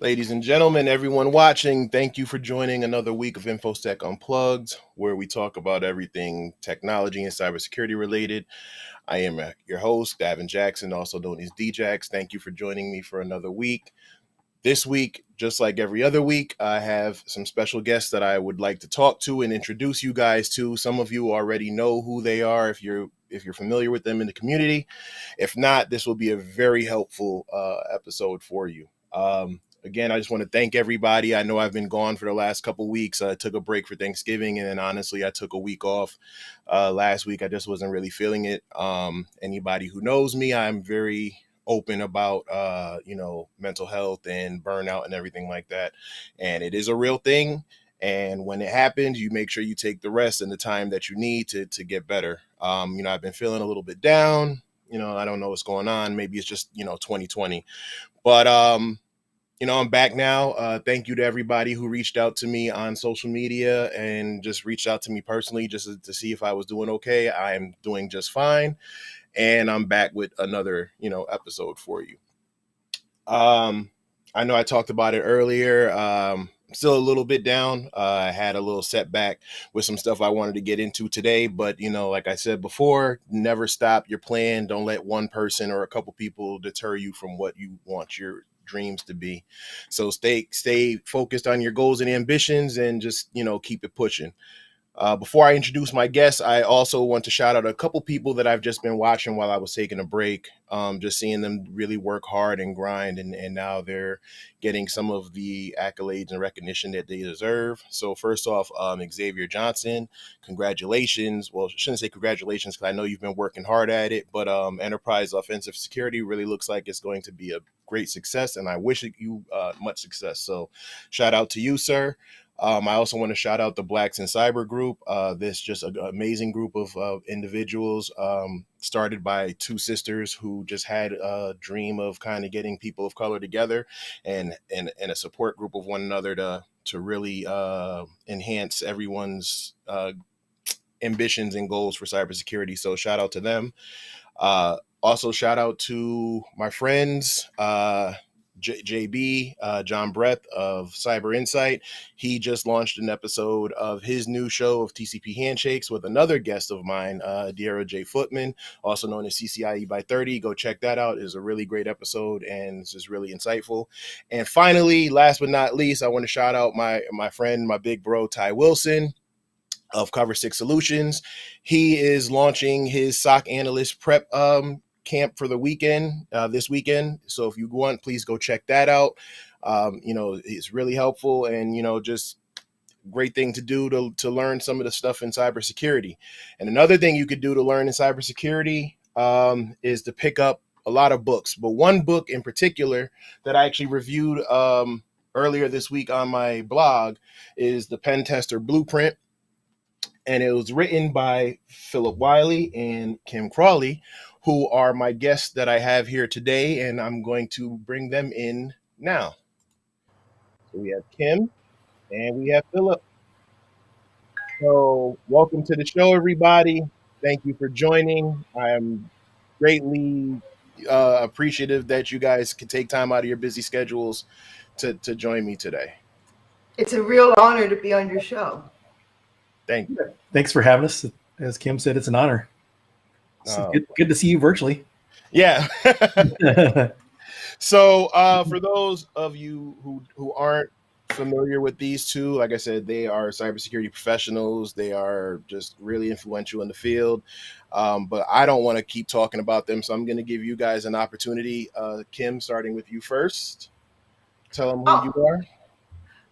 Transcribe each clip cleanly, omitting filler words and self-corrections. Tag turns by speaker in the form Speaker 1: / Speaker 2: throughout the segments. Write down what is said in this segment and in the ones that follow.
Speaker 1: Ladies and gentlemen, everyone watching, thank you for joining another week of InfoSec Unplugged, where we talk about everything technology and cybersecurity related. I am your host, Davin Jackson, also known as DJax. Thank you for joining me for another week. This week, just like every other week, I have some special guests that I would like to talk to and introduce you guys to. Some of you already know who they are if you're familiar with them in the community. If not, this will be a very helpful episode for you. Again, I just want to thank everybody. I know I've been gone for the last couple of weeks. I took a break for Thanksgiving, and then honestly, I took a week off last week. I just wasn't really feeling it. Anybody who knows me, I'm very open about mental health and burnout and everything like that, and it is a real thing. And when it happens, you make sure you take the rest and the time that you need to get better. I've been feeling a little bit down. I don't know what's going on. Maybe it's just 2020, but I'm back now. Thank you to everybody who reached out to me on social media and just reached out to me personally just to see if I was doing okay. I am doing just fine. And I'm back with another, episode for you. I know I talked about it earlier. Still a little bit down. I had a little setback with some stuff I wanted to get into today, but like I said before, never stop your plan. Don't let one person or a couple people deter you from what you want your dreams to be. So stay focused on your goals and ambitions and just, keep it pushing. Before I introduce my guests, I also want to shout out a couple people that I've just been watching while I was taking a break, just seeing them really work hard and grind, and now they're getting some of the accolades and recognition that they deserve. So first off, Xavier Johnson, congratulations. Well, I shouldn't say congratulations because I know you've been working hard at it, but Enterprise Offensive Security really looks like it's going to be a great success, and I wish you much success. So shout out to you, sir. I also want to shout out the Blacks in Cyber group. This just an amazing group of individuals started by two sisters who just had a dream of kind of getting people of color together and a support group of one another to really enhance everyone's ambitions and goals for cybersecurity. So shout out to them. Also shout out to my friends, JB, John Brett of Cyber Insight. He just launched an episode of his new show of TCP Handshakes with another guest of mine, Deara J. Footman, also known as CCIE by 30. Go check that out. It's a really great episode and it's just really insightful. And finally, last but not least, I want to shout out my friend, my big bro, Ty Wilson of Cover 6 Solutions. He is launching his SOC analyst prep camp for the weekend, this weekend. So if you want, please go check that out. It's really helpful and, just great thing to do to learn some of the stuff in cybersecurity. And another thing you could do to learn in cybersecurity is to pick up a lot of books. But one book in particular that I actually reviewed earlier this week on my blog is the Pentester Blueprint. And it was written by Phillip Wylie and Kim Crawley, who are my guests that I have here today, and I'm going to bring them in now. So we have Kim and we have Phillip. So welcome to the show, everybody. Thank you for joining. I am greatly appreciative that you guys can take time out of your busy schedules to join me today.
Speaker 2: It's a real honor to be on your show.
Speaker 1: Thank you.
Speaker 3: Thanks for having us. As Kim said, it's an honor. Good to see you virtually.
Speaker 1: Yeah. So for those of you who aren't familiar with these two, like I said, they are cybersecurity professionals. They are just really influential in the field. But I don't want to keep talking about them, so I'm going to give you guys an opportunity. Kim, starting with you first. Tell them who you are.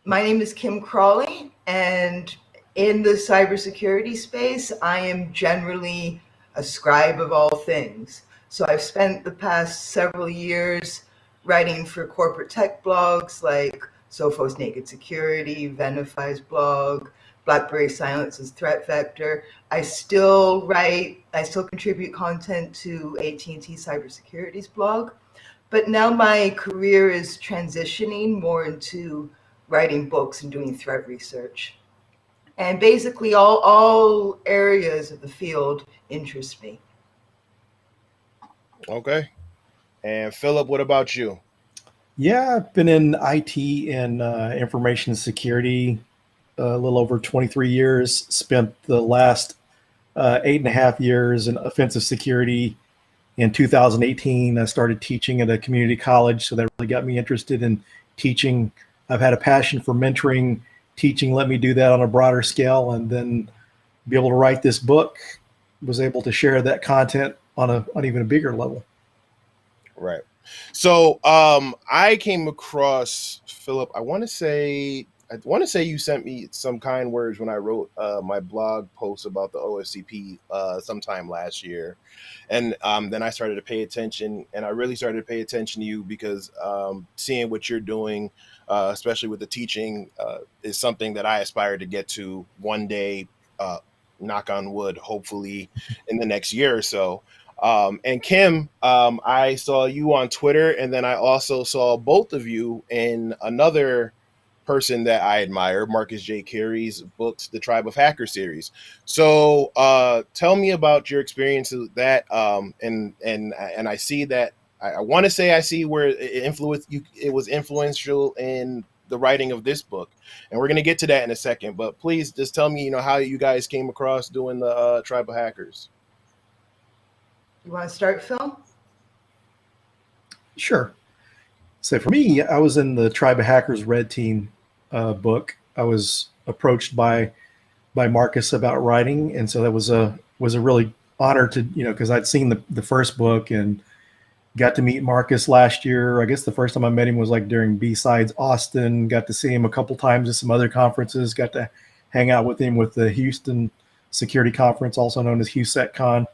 Speaker 2: My name is Kim Crawley, and in the cybersecurity space, I am generally a scribe of all things. So I've spent the past several years writing for corporate tech blogs like Sophos Naked Security, Venafi's blog, BlackBerry Silence's Threat Vector. I still contribute content to AT&T Cybersecurity's blog, but now my career is transitioning more into writing books and doing threat research. And basically all areas of the field interest me.
Speaker 1: Okay. And Phillip, what about you?
Speaker 3: Yeah, I've been in IT and information security a little over 23 years. Spent the last 8.5 years in offensive security. In 2018, I started teaching at a community college, so that really got me interested in teaching. I've had a passion for mentoring. Teaching let me do that on a broader scale, and then be able to write this book. Was able to share that content on even a bigger level.
Speaker 1: Right. So I came across Philip. I want to say you sent me some kind words when I wrote my blog post about the OSCP sometime last year, and then I started to pay attention, and I really started to pay attention to you because seeing what you're doing, especially with the teaching, is something that I aspire to get to one day. Knock on wood, hopefully in the next year or so. And Kim, I saw you on Twitter, and then I also saw both of you in another person that I admire, Marcus J. Carey's books, the Tribe of Hackers series. So tell me about your experiences with that. And I see that I want to say I see where it was influential in the writing of this book, and we're gonna get to that in a second. But please just tell me, how you guys came across doing the Tribe of Hackers.
Speaker 2: You want to start, Phil?
Speaker 3: Sure. So for me, I was in the Tribe of Hackers Red Team book. I was approached by Marcus about writing, and so that was a really honor to because I'd seen the first book and got to meet Marcus last year. I guess the first time I met him was like during B-Sides Austin. Got to see him a couple times at some other conferences. Got to hang out with him with the Houston Security Conference, also known as HUSECCon.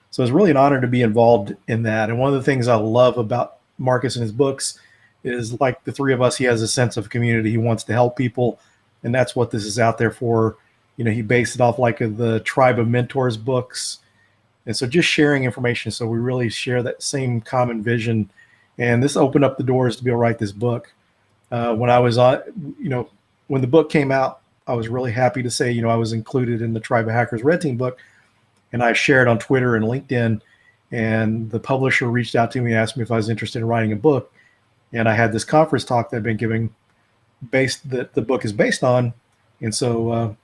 Speaker 3: So it's really an honor to be involved in that. And one of the things I love about Marcus and his books is, like the three of us, he has a sense of community. He wants to help people, and that's what this is out there for. He based it off like the Tribe of Mentors books. And so just sharing information. So we really share that same common vision. And this opened up the doors to be able to write this book. When I was on, when the book came out, I was really happy to say, I was included in the Tribe of Hackers Red Team book. And I shared on Twitter and LinkedIn. And the publisher reached out to me and asked me if I was interested in writing a book. And I had this conference talk that I've been giving that the book is based on. And so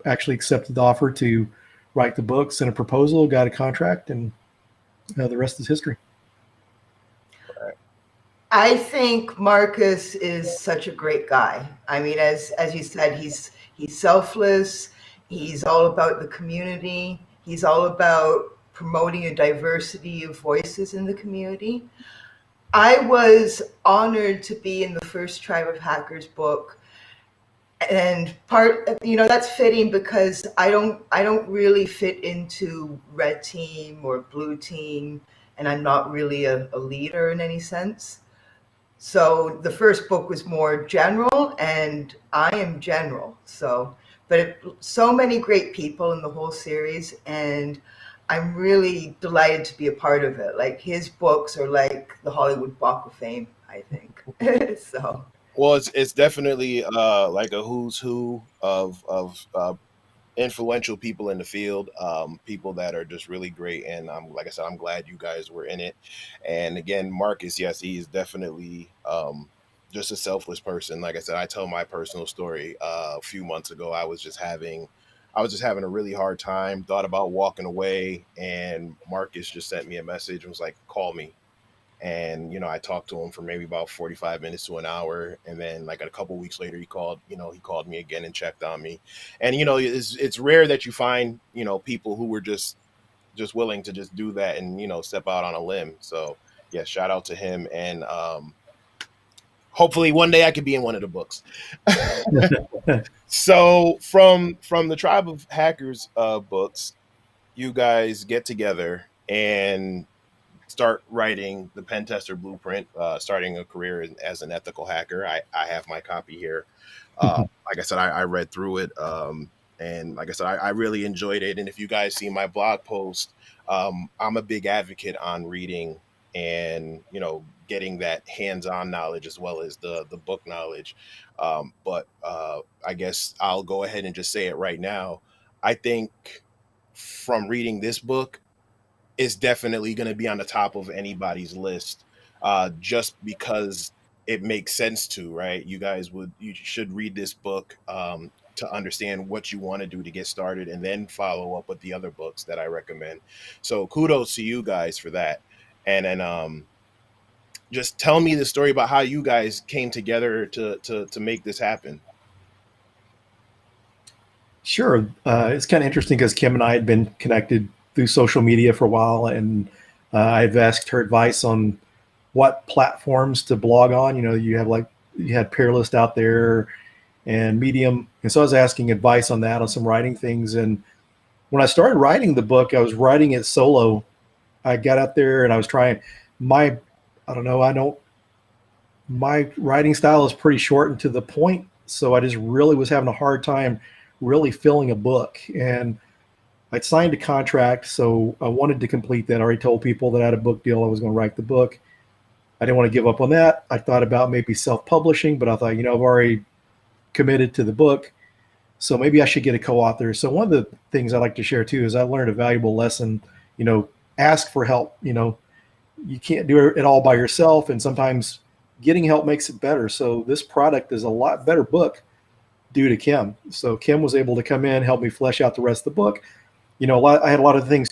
Speaker 3: actually accepted the offer to write the book, sent a proposal, got a contract, and the rest is history.
Speaker 2: I think Marcus is such a great guy. I mean, as you said, he's selfless. He's all about the community. He's all about promoting a diversity of voices in the community. I was honored to be in the first Tribe of Hackers book, and that's fitting because I don't really fit into red team or blue team, and I'm not really a leader in any sense. So the first book was more general, and I am general. So many great people in the whole series, and I'm really delighted to be a part of it. Like, his books are like the Hollywood Walk of Fame, I think. So.
Speaker 1: Well, it's definitely like a who's who of influential people in the field, people that are just really great. And like I said, I'm glad you guys were in it. And again, Marcus, yes, he's definitely just a selfless person. Like I said, I tell my personal story. A few months ago, I was just having a really hard time. Thought about walking away, and Marcus just sent me a message and was like, "Call me." And I talked to him for maybe about 45 minutes to an hour, and then like a couple weeks later he called me again and checked on me. And it's rare that you find people who were just willing to just do that and step out on a limb. So yeah, shout out to him. And hopefully one day I could be in one of the books. So from the Tribe of Hackers books, you guys get together and start writing the Pentester Blueprint, starting a career as an ethical hacker. I have my copy here. Like I said, I read through it. And like I said, I really enjoyed it. And if you guys see my blog post, I'm a big advocate on reading and, getting that hands-on knowledge as well as the book knowledge. But I guess I'll go ahead and just say it right now. I think from reading this book, is definitely going to be on the top of anybody's list, just because it makes sense to, right? You should read this book to understand what you want to do to get started, and then follow up with the other books that I recommend. So kudos to you guys for that. And then just tell me the story about how you guys came together to make this happen.
Speaker 3: Sure. It's kind of interesting because Kim and I had been connected through social media for a while, and I've asked her advice on what platforms to blog on. You know, you had Peerless out there and Medium, and so I was asking advice on that, on some writing things. And when I started writing the book, I was writing it solo. I got out there and I was trying I don't know, my writing style is pretty short and to the point. So I just really was having a hard time really filling a book. And I'd signed a contract, so I wanted to complete that. I already told people that I had a book deal. I was going to write the book. I didn't want to give up on that. I thought about maybe self-publishing, but I thought, I've already committed to the book, so maybe I should get a co-author. So one of the things I like to share too is I learned a valuable lesson. Ask for help. You can't do it all by yourself, and sometimes getting help makes it better. So this product is a lot better book due to Kim. So Kim was able to come in, help me flesh out the rest of the book. I had a lot of things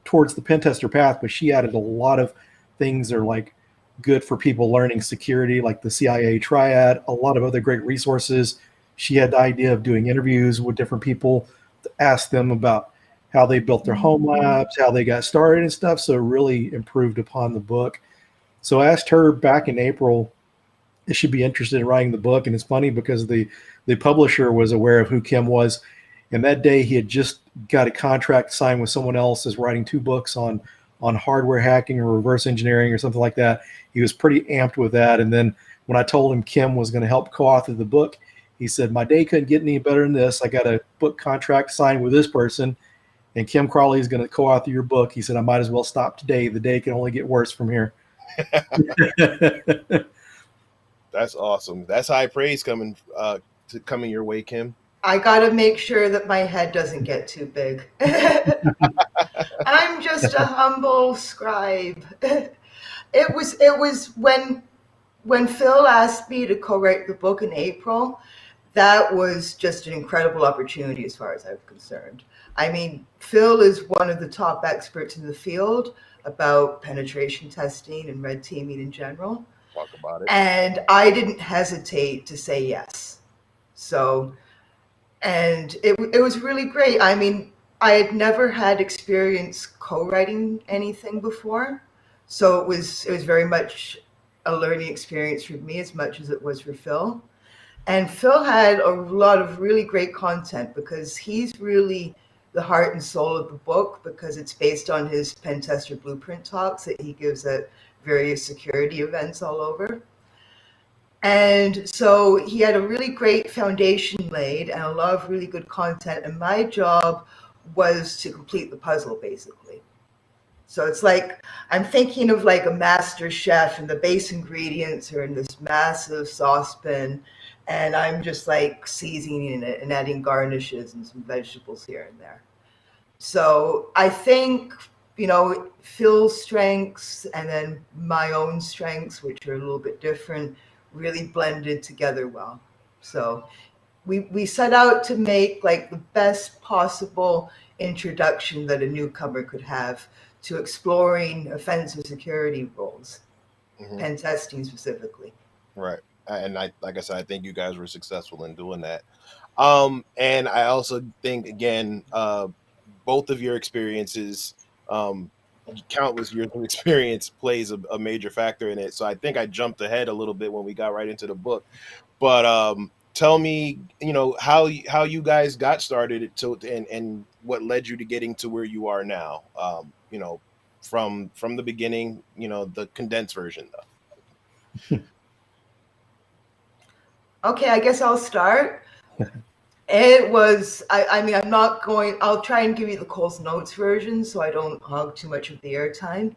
Speaker 3: towards the pentester path, but she added a lot of things that are like good for people learning security, like the CIA triad, a lot of other great resources. She had the idea of doing interviews with different people to ask them about how they built their home labs, how they got started and stuff. So it really improved upon the book. So I asked her back in April if she'd be interested in writing the book. And it's funny because the publisher was aware of who Kim was. And that day he had just got a contract signed with someone else as writing 2 books on hardware hacking or reverse engineering or something like that. He was pretty amped with that. And then when I told him Kim was going to help co-author the book, he said, my day couldn't get any better than this. I got a book contract signed with this person, and Kim Crawley is going to co-author your book. He said, I might as well stop today. The day can only get worse from here.
Speaker 1: That's awesome. That's high praise coming your way, Kim.
Speaker 2: I got to make sure that my head doesn't get too big. I'm just a humble scribe. It was when Phil asked me to co-write the book in April, that was just an incredible opportunity as far as I'm concerned. I mean, Phil is one of the top experts in the field about penetration testing and red teaming in general.
Speaker 1: Talk about it.
Speaker 2: And I didn't hesitate to say yes. And it was really great. I mean, I had never had experience co-writing anything before. So it was very much a learning experience for me as much as it was for Phil. And Phil had a lot of really great content because he's really the heart and soul of the book, because it's based on his Pentester Blueprint talks that he gives at various security events all over. And so he had a really great foundation laid and a lot of really good content. And my job was to complete the puzzle, basically. So it's like, I'm thinking of like a master chef, and the base ingredients are in this massive saucepan, and I'm just like seasoning it and adding garnishes and some vegetables here and there. So I think, Phil's strengths and then my own strengths, which are a little bit different, really blended together well. So we set out to make like the best possible introduction that a newcomer could have to exploring offensive security roles, pen testing specifically.
Speaker 1: Right. And like I said, I think you guys were successful in doing that. And I also think, again, both of your experiences, countless years of experience plays a major factor in it. So I think I jumped ahead a little bit when we got right into the book. But tell me, how you guys got started and what led you to getting to where you are now. From the beginning, the condensed version though.
Speaker 2: Okay, I guess I'll start. It was, I'll try and give you the Cole's Notes version so I don't hog too much of the airtime.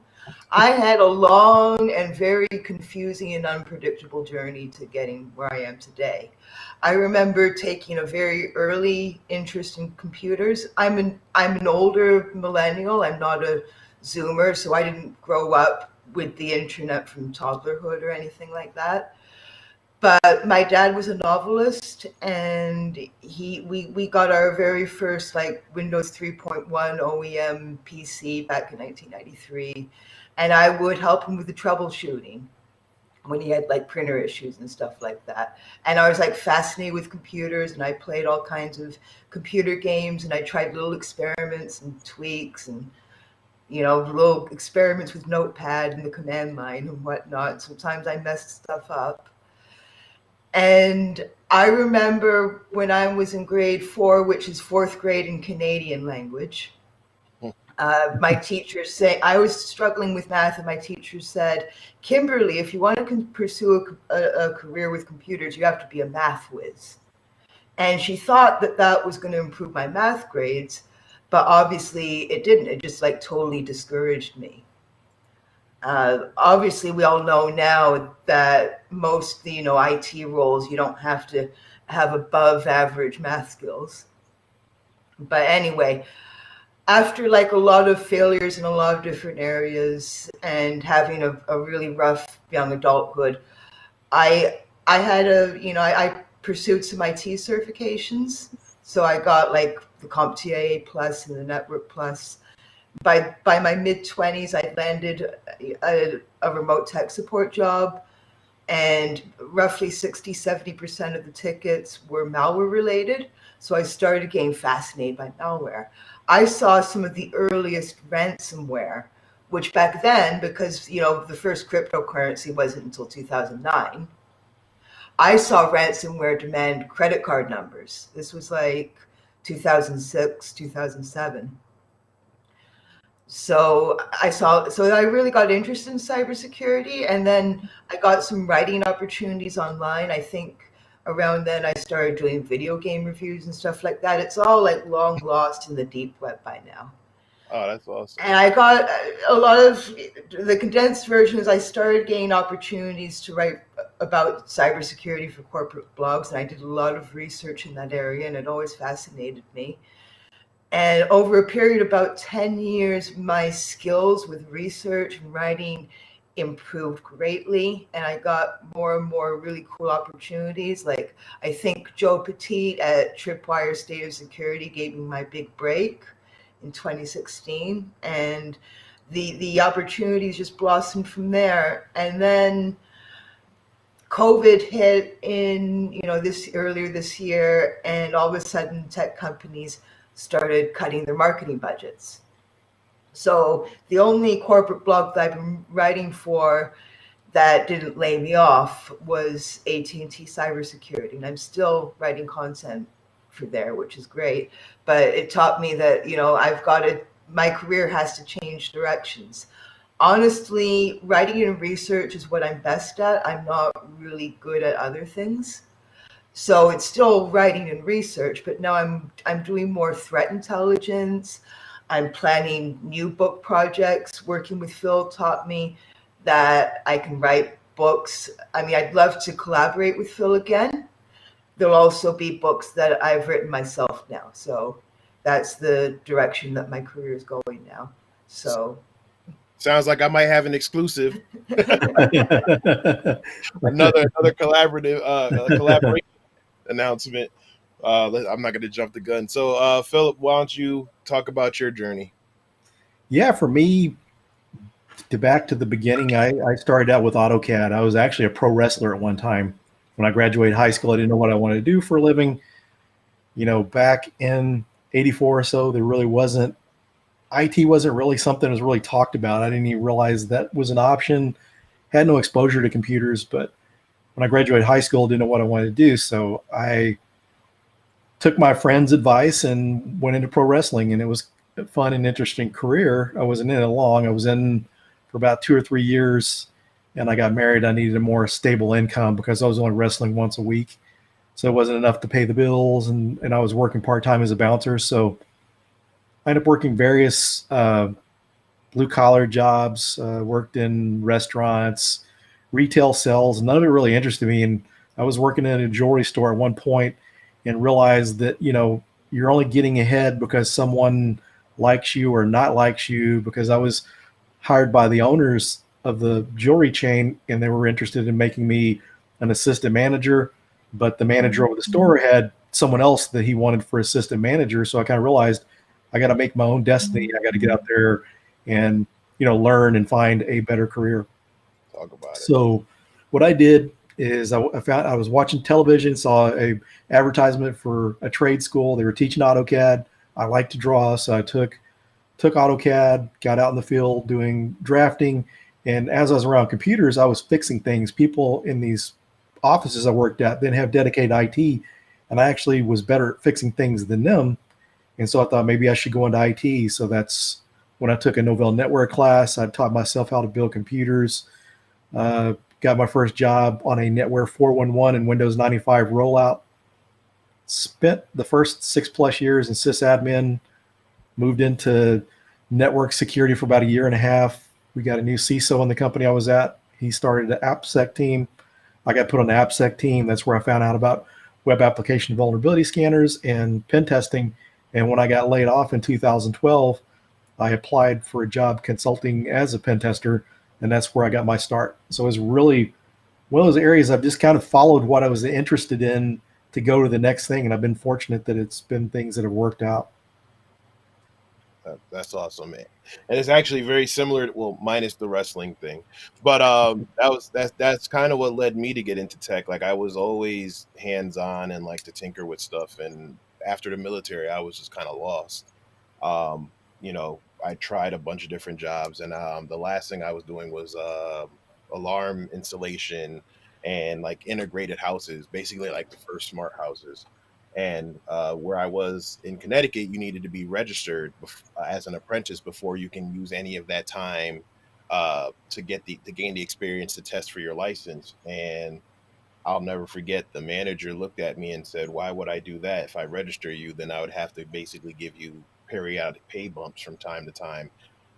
Speaker 2: I had a long and very confusing and unpredictable journey to getting where I am today. I remember taking a very early interest in computers. I'm an older millennial. I'm not a Zoomer, so I didn't grow up with the internet from toddlerhood or anything like that. But my dad was a novelist, and we got our very first like Windows 3.1 OEM PC back in 1993, and I would help him with the troubleshooting when he had like printer issues and stuff like that. And I was like fascinated with computers, and I played all kinds of computer games, and I tried little experiments and tweaks and little experiments with Notepad and the command line and whatnot. Sometimes I messed stuff up. And I remember when I was in grade 4, which is 4th grade in Canadian language, my teacher said, I was struggling with math, and my teacher said, Kimberly, if you want to pursue a career with computers, you have to be a math whiz. And she thought that that was going to improve my math grades, but obviously it didn't. It just like totally discouraged me. Obviously, we all know now that most IT roles, you don't have to have above average math skills. But anyway, after like a lot of failures in a lot of different areas and having a really rough young adulthood, I had I pursued some IT certifications. So I got like the CompTIA Plus and the Network Plus. By my mid-20s, I landed a remote tech support job, and roughly 60-70% of the tickets were malware related. So I started getting fascinated by malware. I saw some of the earliest ransomware, which back then, because the first cryptocurrency wasn't until 2009, I saw ransomware demand credit card numbers. This was like 2006, 2007. So I really got interested in cybersecurity, and then I got some writing opportunities online. I think around then I started doing video game reviews and stuff like that. It's all like long lost in the deep web by now.
Speaker 1: Oh, that's awesome.
Speaker 2: And I got a lot of the condensed version is I started getting opportunities to write about cybersecurity for corporate blogs, and I did a lot of research in that area, and it always fascinated me. And over a period of about 10 years, my skills with research and writing improved greatly, and I got more and more really cool opportunities. Like I think Joe Petit at Tripwire State of Security gave me my big break in 2016, and the opportunities just blossomed from there. And then COVID hit in earlier this year, and all of a sudden tech companies started cutting their marketing budgets. So the only corporate blog that I've been writing for that didn't lay me off was AT&T Cybersecurity, and I'm still writing content for there, which is great. But it taught me that my career has to change directions. Honestly, writing and research is what I'm best at. I'm not really good at other things. So it's still writing and research, but now I'm doing more threat intelligence. I'm planning new book projects. Working with Phil taught me that I can write books. I mean, I'd love to collaborate with Phil again. There'll also be books that I've written myself now. So that's the direction that my career is going now. So
Speaker 1: sounds like I might have an exclusive. another collaboration announcement. I'm not going to jump the gun. So, Phillip, why don't you talk about your journey?
Speaker 3: Yeah, for me, back to the beginning, I started out with AutoCAD. I was actually a pro wrestler at one time. When I graduated high school, I didn't know what I wanted to do for a living. Back in '84 or so, IT wasn't really something that was really talked about. I didn't even realize that was an option. Had no exposure to computers, but when I graduated high school, I didn't know what I wanted to do. So I took my friend's advice and went into pro wrestling, and it was a fun and interesting career. I wasn't in it long. I was in for about 2 or 3 years, and I got married. I needed a more stable income because I was only wrestling once a week. So it wasn't enough to pay the bills, and I was working part-time as a bouncer. So I ended up working various blue-collar jobs, worked in restaurants, retail sales. None of it really interested me. And I was working in a jewelry store at one point and realized that, you're only getting ahead because someone likes you or not likes you, because I was hired by the owners of the jewelry chain, and they were interested in making me an assistant manager, but the manager over the store had someone else that he wanted for assistant manager. So I kind of realized I got to make my own destiny. I got to get out there and, learn and find a better career.
Speaker 1: Talk about it.
Speaker 3: So what I did is I was watching television, saw a advertisement for a trade school. They were teaching AutoCAD. I like to draw, so I took AutoCAD, got out in the field doing drafting. And as I was around computers, I was fixing things. People in these offices I worked at didn't have dedicated IT, and I actually was better at fixing things than them. And so I thought maybe I should go into IT. So that's when I took a Novell network class. I taught myself how to build computers, got my first job on a NetWare 411 and Windows 95 rollout. Spent the first 6+ years in sysadmin, moved into network security for about a year and a half. We got a new CISO in the company I was at. He started an AppSec team. I got put on the AppSec team. That's where I found out about web application vulnerability scanners and pen testing. And when I got laid off in 2012, I applied for a job consulting as a pen tester, and that's where I got my start. So it was really one of those areas I've just kind of followed what I was interested in to go to the next thing. And I've been fortunate that it's been things that have worked out.
Speaker 1: That's awesome, man. And it's actually very similar, well, minus the wrestling thing. But that's kind of what led me to get into tech. Like I was always hands-on and like to tinker with stuff. And after the military, I was just kind of lost. I tried a bunch of different jobs, and the last thing I was doing was alarm installation and like integrated houses, basically like the first smart houses. And where I was in Connecticut, you needed to be registered as an apprentice before you can use any of that time to gain the experience to test for your license. And I'll never forget, the manager looked at me and said, "Why would I do that? If I register you, then I would have to basically give you periodic pay bumps from time to time.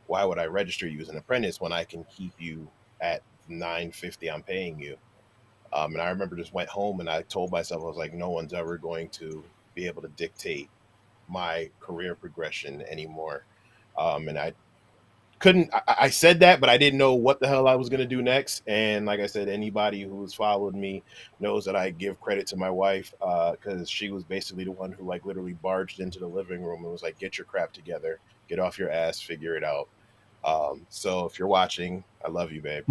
Speaker 1: Why would I register you as an apprentice when I can keep you at $9.50 I'm paying you?" And I remember just went home and I told myself, I was like, no one's ever going to be able to dictate my career progression anymore. And I couldn't, I said that, but I didn't know what the hell I was going to do next. And like I said, anybody who's followed me knows that I give credit to my wife, because she was basically the one who like literally barged into the living room and was like, "Get your crap together, get off your ass, figure it out." So if you're watching, I love you, babe.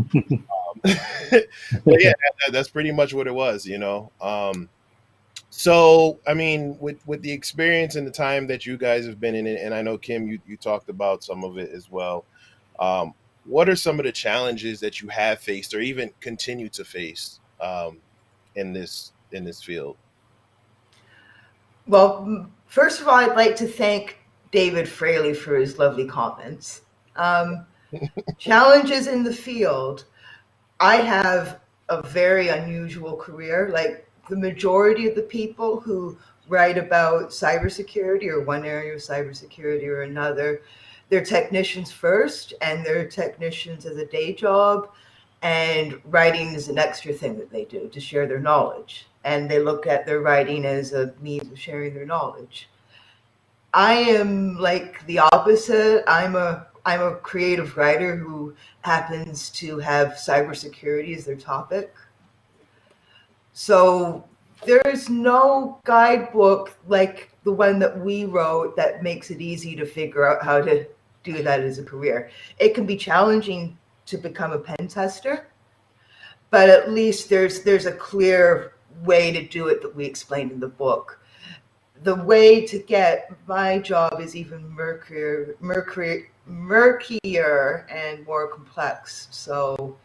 Speaker 1: But yeah, that's pretty much what it was. So I mean, with the experience and the time that you guys have been in it, and I know Kim, you talked about some of it as well. What are some of the challenges that you have faced or even continue to face in this field?
Speaker 2: Well, first of all, I'd like to thank David Fraley for his lovely comments. Challenges in the field. I have a very unusual career. Like the majority of the people who write about cybersecurity or one area of cybersecurity or another, they're technicians first, and they're technicians as a day job, and writing is an extra thing that they do to share their knowledge. And they look at their writing as a means of sharing their knowledge. I am like the opposite. I'm a creative writer who happens to have cybersecurity as their topic. So there's no guidebook like the one that we wrote that makes it easy to figure out how to do that as a career. It can be challenging to become a pen tester, but at least there's a clear way to do it that we explained in the book. The way to get my job is even murkier and more complex. So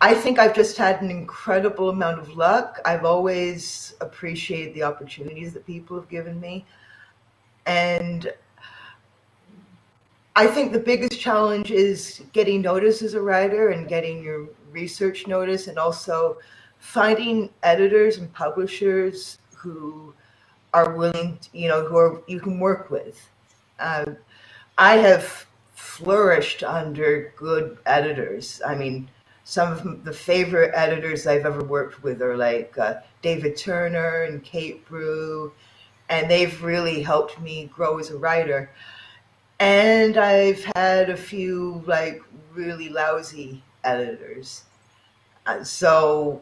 Speaker 2: I think I've just had an incredible amount of luck. I've always appreciated the opportunities that people have given me. And I think the biggest challenge is getting noticed as a writer and getting your research notice, and also finding editors and publishers who are willing to, who you can work with. I have flourished under good editors. I mean, some of the favorite editors I've ever worked with are like David Turner and Kate Brew, and they've really helped me grow as a writer. And I've had a few like really lousy editors. So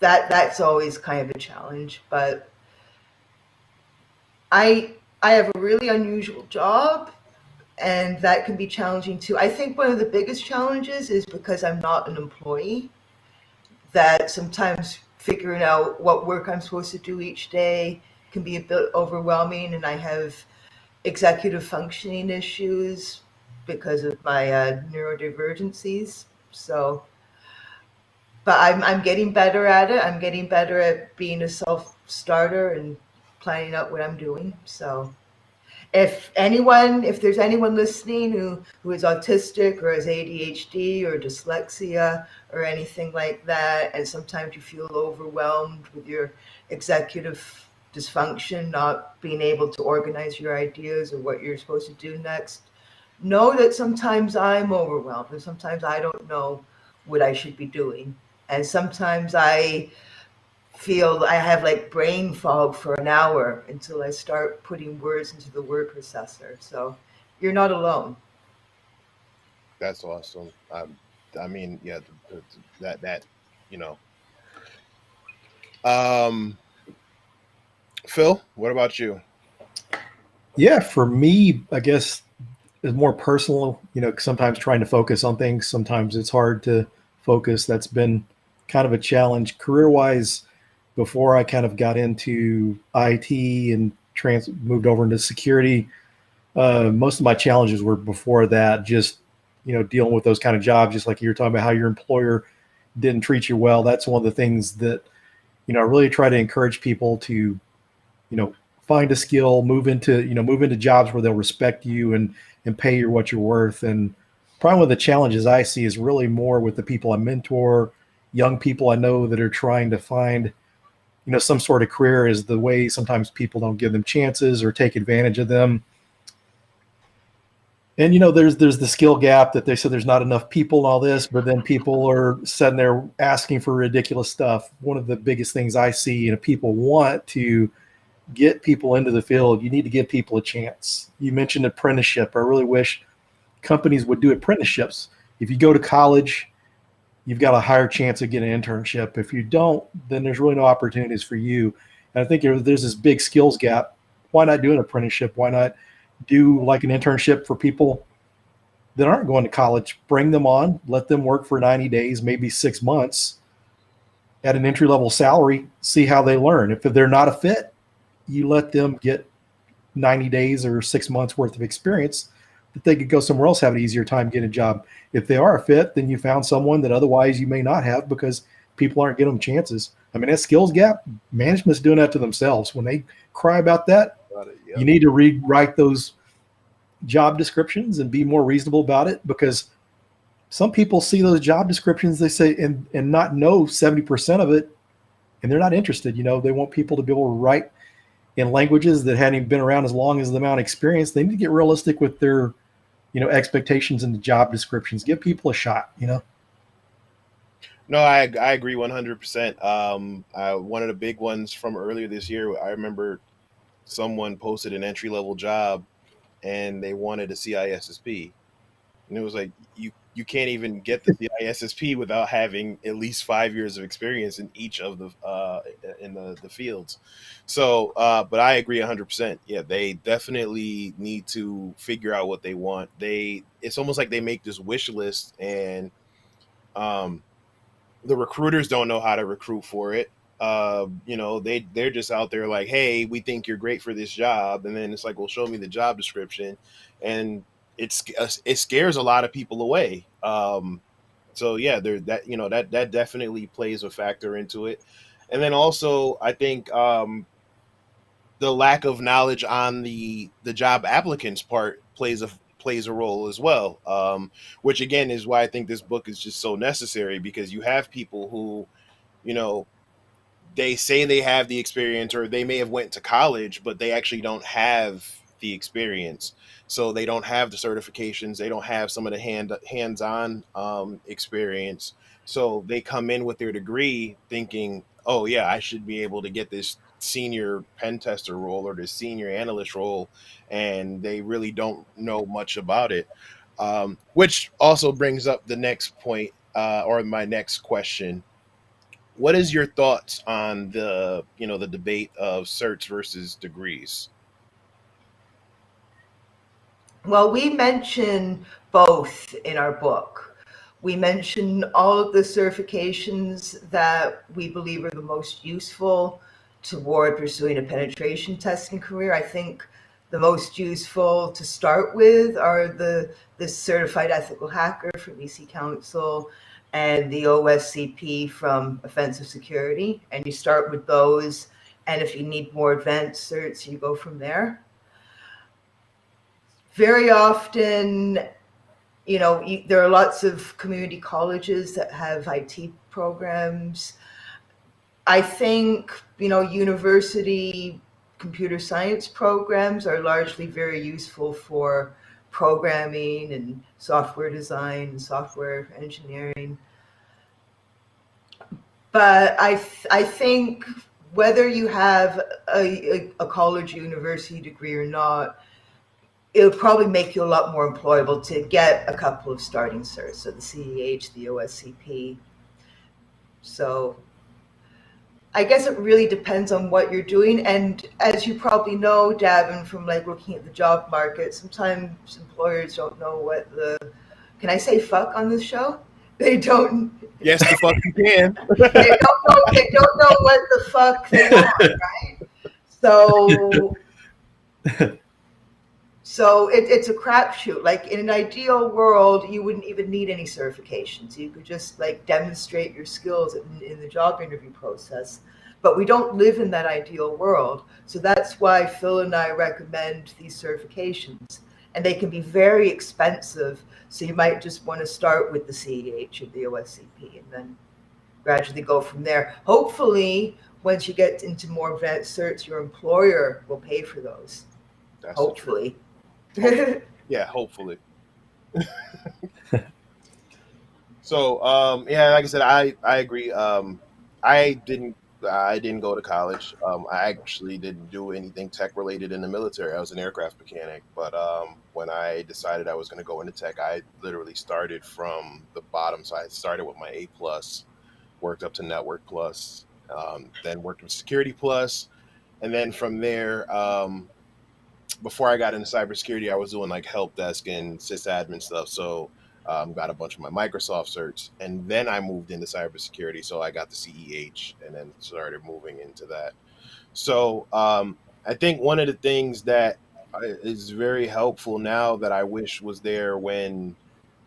Speaker 2: that's always kind of a challenge. But I have a really unusual job, and that can be challenging too. I think one of the biggest challenges is because I'm not an employee, that sometimes figuring out what work I'm supposed to do each day can be a bit overwhelming, and I have executive functioning issues because of my neurodivergencies. So, but I'm getting better at it. I'm getting better at being a self starter and planning out what I'm doing. So, if there's anyone listening who is autistic or has ADHD or dyslexia or anything like that, and sometimes you feel overwhelmed with your executive dysfunction, not being able to organize your ideas or what you're supposed to do next, know that sometimes I'm overwhelmed and sometimes I don't know what I should be doing. And sometimes I feel I have like brain fog for an hour until I start putting words into the word processor. So you're not alone.
Speaker 1: That's awesome. I mean, yeah, that you know. Um, Phil, what about you?
Speaker 3: Yeah, for me, I guess it's more personal. Sometimes trying to focus on things, sometimes it's hard to focus. That's been kind of a challenge career wise. Before I kind of got into IT and moved over into security, most of my challenges were before that. Just dealing with those kind of jobs, just like you were talking about how your employer didn't treat you well. That's one of the things that I really try to encourage people to find a skill, move into jobs where they'll respect you and pay you what you're worth. And probably one of the challenges I see is really more with the people I mentor, young people I know that are trying to find some sort of career, is the way sometimes people don't give them chances or take advantage of them. And there's the skill gap that they said there's not enough people and all this, but then people are sitting there asking for ridiculous stuff. One of the biggest things I see, people want to get people into the field. You need to give people a chance. You mentioned apprenticeship. I really wish companies would do apprenticeships. If you go to college, you've got a higher chance of getting an internship. If you don't, then there's really no opportunities for you. And I think there's this big skills gap. Why not do an apprenticeship? Why not do like an internship for people that aren't going to college? Bring them on, let them work for 90 days, maybe 6 months at an entry-level salary, see how they learn. If they're not a fit, you let them get 90 days or 6 months worth of experience that they could go somewhere else, have an easier time getting a job. If they are a fit, then you found someone that otherwise you may not have because people aren't getting them chances. I mean, that skills gap, management's doing that to themselves. When they cry about that,
Speaker 1: Yep.
Speaker 3: you need to rewrite those job descriptions and be more reasonable about it, because some people see those job descriptions, they say, and not know 70% of it, and they're not interested. They want people to be able to write in languages that hadn't even been around as long as the amount of experience. They need to get realistic with their expectations in the job descriptions. Give people a shot.
Speaker 1: No, I agree 100%. One of the big ones from earlier this year, I remember someone posted an entry level job and they wanted a CISSP. And it was like, you can't even get the CISSP without having at least 5 years of experience in each of the in the fields. So, but I agree 100%. Yeah, they definitely need to figure out what they want. It's almost like they make this wish list, and um, the recruiters don't know how to recruit for it. They're just out there like, hey, we think you're great for this job, and then it's like, well, show me the job description, and it scares a lot of people away. So yeah, there that definitely plays a factor into it, and then also I think the lack of knowledge on the job applicant's part plays a role as well, which again is why I think this book is just so necessary, because you have people who, you know, they say they have the experience, or they may have went to college, but they actually don't have the experience. So they don't have the certifications. They don't have some of the hands-on experience. So they come in with their degree thinking, oh yeah, I should be able to get this senior pen tester role or this senior analyst role. And they really don't know much about it. Which also brings up the next point, or my next question. what is your thoughts on the, the debate of certs versus degrees?
Speaker 2: Well, we mention both in our book. We mention all of the certifications that we believe are the most useful toward pursuing a penetration testing career. I think the most useful to start with are the Certified Ethical Hacker from EC Council and the OSCP from Offensive Security. And you start with those. And if you need more advanced certs, you go from there. Very often, there are lots of community colleges that have IT programs. I think, university computer science programs are largely very useful for programming and software design and software engineering. But I think whether you have a college university degree or not, it'll probably make you a lot more employable to get a couple of starting certs, so the CEH, the OSCP. So I guess it really depends on what you're doing. And as you probably know, Davin, from looking at the job market, sometimes employers don't know what can I say fuck on this show? They don't.
Speaker 1: Yes, the fuck you can.
Speaker 2: They don't know what the fuck they want, right? So it's a crapshoot. Like in an ideal world, you wouldn't even need any certifications. You could just demonstrate your skills in the job interview process. But we don't live in that ideal world. So that's why Phil and I recommend these certifications. And they can be very expensive. So you might just want to start with the CEH or the OSCP and then gradually go from there. Hopefully, once you get into more advanced certs, your employer will pay for those.
Speaker 1: That's
Speaker 2: hopefully.
Speaker 1: Yeah, hopefully. So, like I said, I agree. I didn't go to college. I actually didn't do anything tech related in the military. I was an aircraft mechanic. But when I decided I was going to go into tech, I literally started from the bottom. So I started with my A plus, worked up to network plus, then worked with security plus, and then from there. Before I got into cybersecurity, I was doing help desk and sysadmin stuff. So got a bunch of my Microsoft certs, and then I moved into cybersecurity. So I got the CEH and then started moving into that. So I think one of the things that is very helpful now that I wish was there when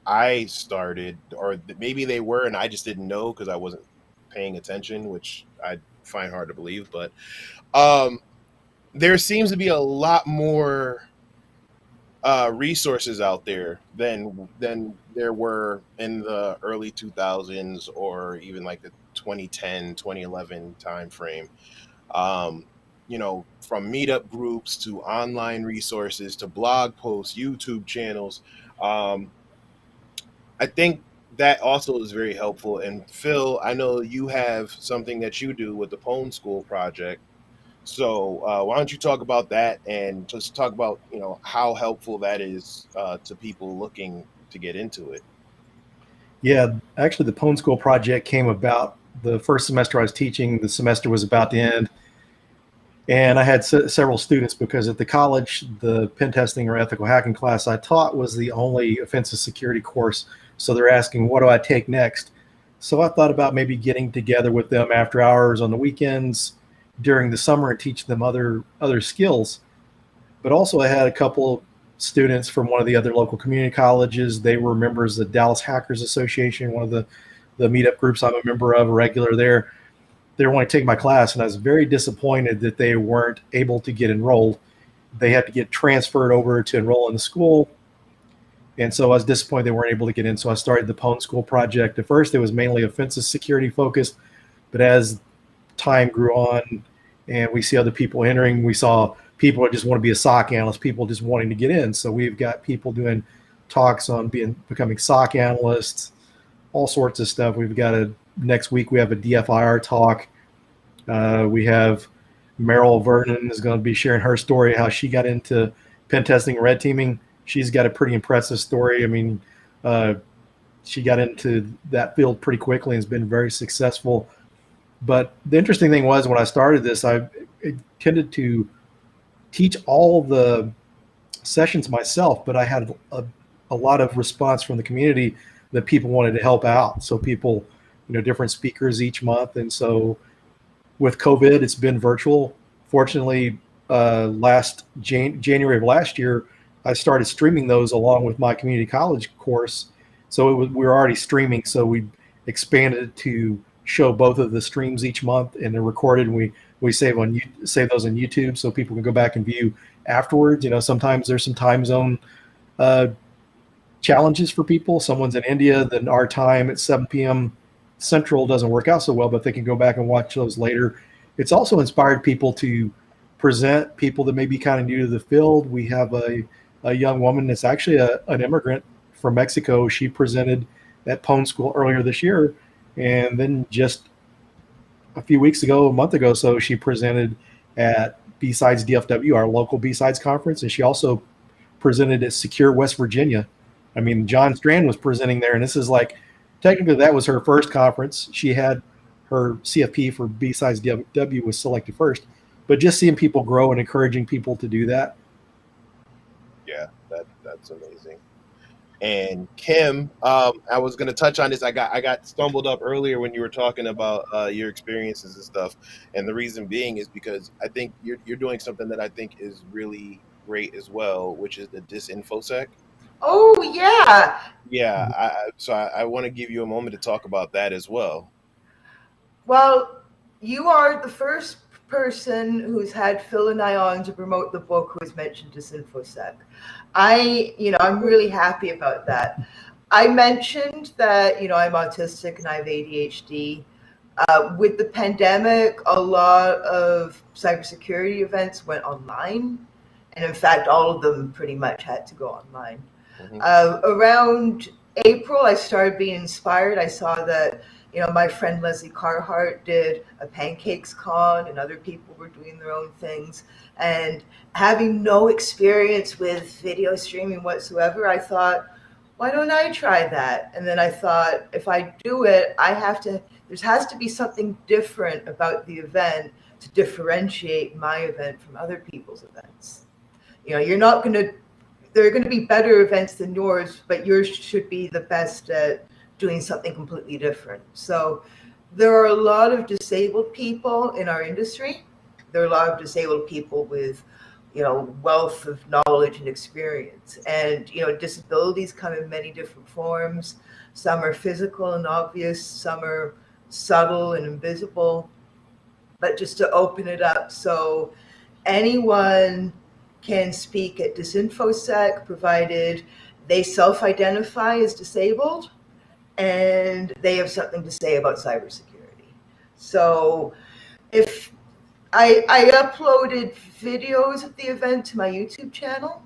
Speaker 1: I started, or maybe they were, and I just didn't know because I wasn't paying attention, which I find hard to believe. But there seems to be a lot more resources out there than there were in the early 2000s or even the 2010, 2011 time frame. From meetup groups to online resources to blog posts, YouTube channels. I think that also is very helpful. And Phil, I know you have something that you do with the Pwn School project. So why don't you talk about that and just talk about, how helpful that is to people looking to get into it?
Speaker 3: Yeah, actually the Pwn School project came about the first semester I was teaching. The semester was about to end. And I had several students because at the college, the pen testing or ethical hacking class I taught was the only offensive security course. So they're asking, what do I take next? So I thought about maybe getting together with them after hours on the weekends during the summer and teach them other skills. But also I had a couple students from one of the other local community colleges. They were members of the Dallas Hackers Association, one of the meetup groups I'm a member of, a regular there. They wanted to take my class, and I was very disappointed that they weren't able to get enrolled. They had to get transferred over to enroll in the school. And so I was disappointed they weren't able to get in. So I started the Pwn School project. At first, it was mainly offensive security focused, but as time grew on and we see other people entering, we saw people that just want to be a SOC analyst, people just wanting to get in. So we've got people doing talks on becoming SOC analysts, all sorts of stuff. We've got next week we have a DFIR talk. We have Meryl Vernon is going to be sharing her story, how she got into pen testing and red teaming. She's got a pretty impressive story. I mean, she got into that field pretty quickly and has been very successful. But the interesting thing was when I started this, I tended to teach all the sessions myself, but I had a lot of response from the community that people wanted to help out. So people, different speakers each month. And so with COVID, it's been virtual. Fortunately, last January of last year, I started streaming those along with my community college course. So we were already streaming. So we expanded to show both of the streams each month, and they're recorded. And we save those on YouTube so people can go back and view afterwards. Sometimes there's some time zone uh, challenges for people. Someone's in India, then our time at 7 p.m. Central doesn't work out so well, but they can go back and watch those later. It's also inspired people to present, people that may be kind of new to the field. We have a young woman that's actually an immigrant from Mexico. She presented at Pone School earlier this year. And then just a month ago, so she presented at B-Sides DFW, our local B-Sides conference. And she also presented at Secure West Virginia. I mean, John Strand was presenting there, and this is like, technically that was her first conference. She had her CFP for B-Sides DFW was selected first, but just seeing people grow and encouraging people to do that.
Speaker 1: Yeah, that's amazing. And Kim, I was going to touch on this. I got stumbled up earlier when you were talking about your experiences and stuff, and the reason being is because I think you're doing something that I think is really great as well, which is the DisInfoSec.
Speaker 2: Oh, yeah.
Speaker 1: Yeah, so I want to give you a moment to talk about that as well.
Speaker 2: Well, you are the first person who's had Phil and I on to promote the book who has mentioned DisInfoSec. I'm really happy about that. I mentioned that, I'm autistic and I have ADHD. With the pandemic, a lot of cybersecurity events went online. And in fact, all of them pretty much had to go online.
Speaker 1: Mm-hmm.
Speaker 2: Around April, I started being inspired. I saw that, my friend Leslie Carhart did a pancakes con and other people were doing their own things. And having no experience with video streaming whatsoever, I thought, why don't I try that? And then I thought, if I do it, there has to be something different about the event to differentiate my event from other people's events. There are going to be better events than yours, but yours should be the best at doing something completely different. So there are a lot of disabled people in our industry. There are a lot of disabled people with, wealth of knowledge and experience. And, disabilities come in many different forms. Some are physical and obvious, some are subtle and invisible. But just to open it up so anyone can speak at DisInfoSec, provided they self-identify as disabled and they have something to say about cybersecurity. So if I uploaded videos of the event to my YouTube channel,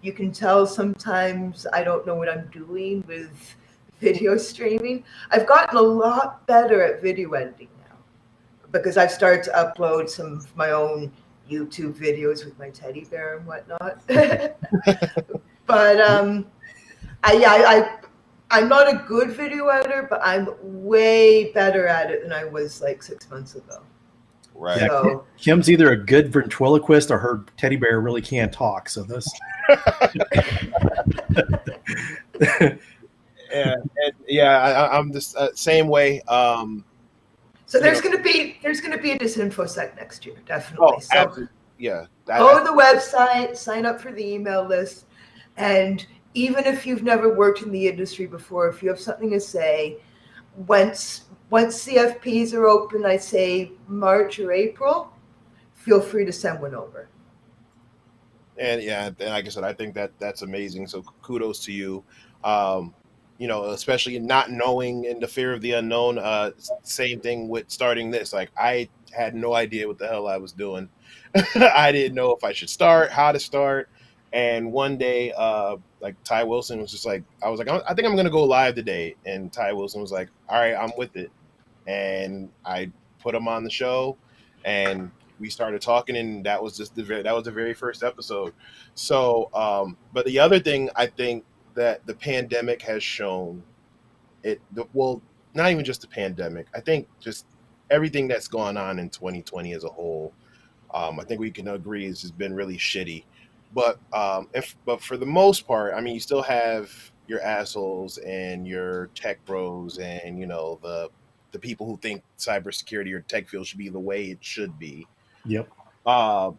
Speaker 2: you can tell sometimes I don't know what I'm doing with video streaming. I've gotten a lot better at video editing now because I've started to upload some of my own YouTube videos with my teddy bear and whatnot. But I'm not a good video editor, but I'm way better at it than I was like 6 months ago.
Speaker 1: Right.
Speaker 3: Yeah,
Speaker 2: So,
Speaker 3: Kim's either a good ventriloquist or her teddy bear really can't talk. So this.
Speaker 1: I'm the same way.
Speaker 2: so there's going to be a DisInfoSec next year, definitely.
Speaker 1: Oh,
Speaker 2: So
Speaker 1: absolutely. Yeah.
Speaker 2: go to the website, sign up for the email list, and even if you've never worked in the industry before, if you have something to say, once CFPs are open, I say March or April, feel free to send one over.
Speaker 1: And like I said, I think that's amazing. So kudos to you. Especially not knowing and the fear of the unknown. Same thing with starting this. Like I had no idea what the hell I was doing. I didn't know if I should start, how to start. And one day, like Ty Wilson was just like, I was like, I think I'm going to go live today. And Ty Wilson was like, all right, I'm with it. And I put him on the show and we started talking, and that was just the very first episode. So, but the other thing I think that the pandemic has shown not even just the pandemic, I think just everything that's gone on in 2020 as a whole, I think we can agree has been really shitty. But for the most part, I mean, you still have your assholes and your tech bros, and the people who think cybersecurity or tech field should be the way it should be.
Speaker 3: Yep.
Speaker 1: Uh,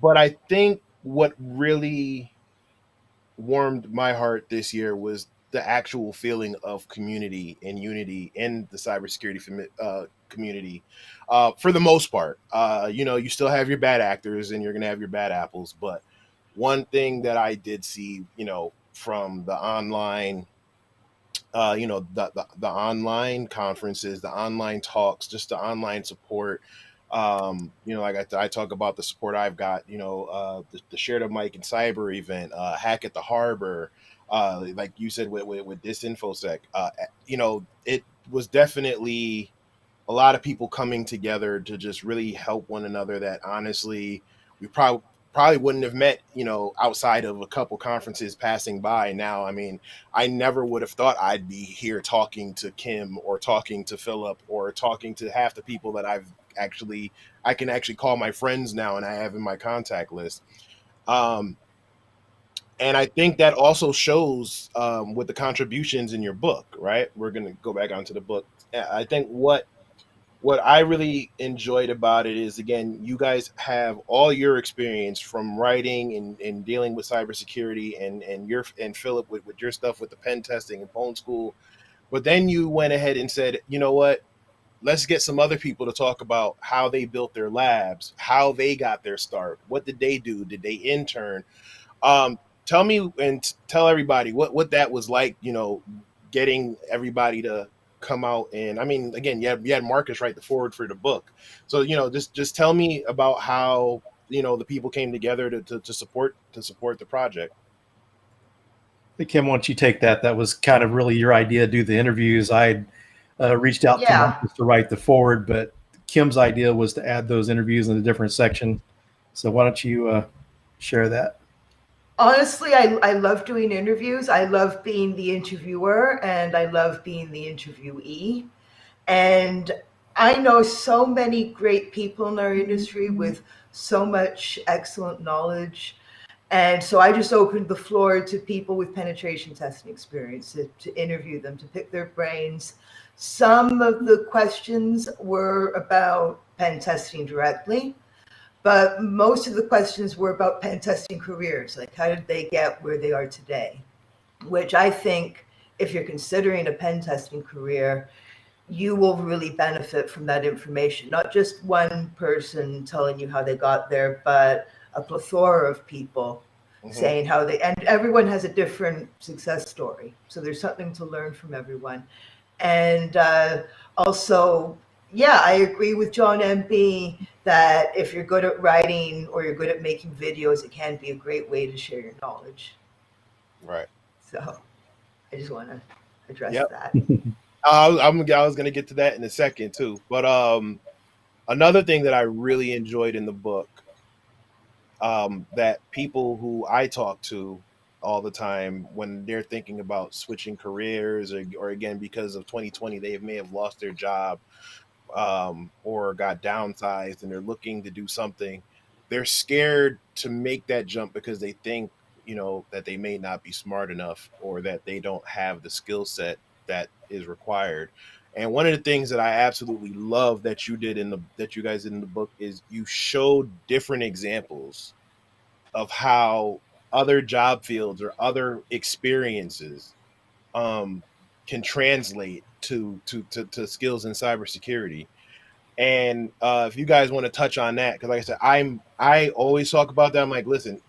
Speaker 1: but I think what really warmed my heart this year was the actual feeling of community and unity in the cybersecurity community. For the most part, you still have your bad actors and you're going to have your bad apples. But one thing that I did see, from the online, the online conferences, the online talks, just the online support. Like I talk about the support I've got, the Shared of Mike and Cyber event, Hack at the Harbor, like you said with DisInfoSec, it was definitely a lot of people coming together to just really help one another that honestly we probably wouldn't have met, outside of a couple conferences passing by. Now, I mean, I never would have thought I'd be here talking to Kim or talking to Phillip or talking to half the people that I can actually call my friends now and I have in my contact list. And I think that also shows with the contributions in your book, right? We're going to go back onto the book. I think what I really enjoyed about it is, again, you guys have all your experience from writing and dealing with cybersecurity and Phillip with your stuff with the pen testing and phone school. But then you went ahead and said, you know what? Let's get some other people to talk about how they built their labs, how they got their start. What did they do? Did they intern? Tell me and tell everybody what that was like, getting everybody to come out. And I mean, again, you had Marcus write the forward for the book. So, just tell me about how, the people came together to support the project.
Speaker 3: Hey, Kim, why don't you take that? That was kind of really your idea, do the interviews. I reached out to
Speaker 2: Yeah.
Speaker 3: Marcus to write the forward, but Kim's idea was to add those interviews in a different section. So why don't you share that?
Speaker 2: Honestly, I love doing interviews. I love being the interviewer and I love being the interviewee. And I know so many great people in our industry with so much excellent knowledge. And so I just opened the floor to people with penetration testing experience to interview them, to pick their brains. Some of the questions were about pen testing directly, but most of the questions were about pen testing careers, like how did they get where they are today? Which I think if you're considering a pen testing career, you will really benefit from that information. Not just one person telling you how they got there, but a plethora of people saying how they, and everyone has a different success story. So there's something to learn from everyone. And also, yeah, I agree with John MB that if you're good at writing or you're good at making videos, it can be a great way to share your knowledge.
Speaker 1: Right.
Speaker 2: So I just want to address that.
Speaker 1: I was going to get to that in a second too. But another thing that I really enjoyed in the book, that people who I talk to all the time when they're thinking about switching careers or again, because of 2020, they may have lost their job or got downsized and they're looking to do something. They're scared to make that jump because they think, that they may not be smart enough or that they don't have the skill set that is required. And one of the things that I absolutely love that you guys did in the book is you showed different examples of how other job fields or other experiences can translate to skills in cybersecurity. And if you guys want to touch on that, because like I said, I always talk about that. I'm like, listen,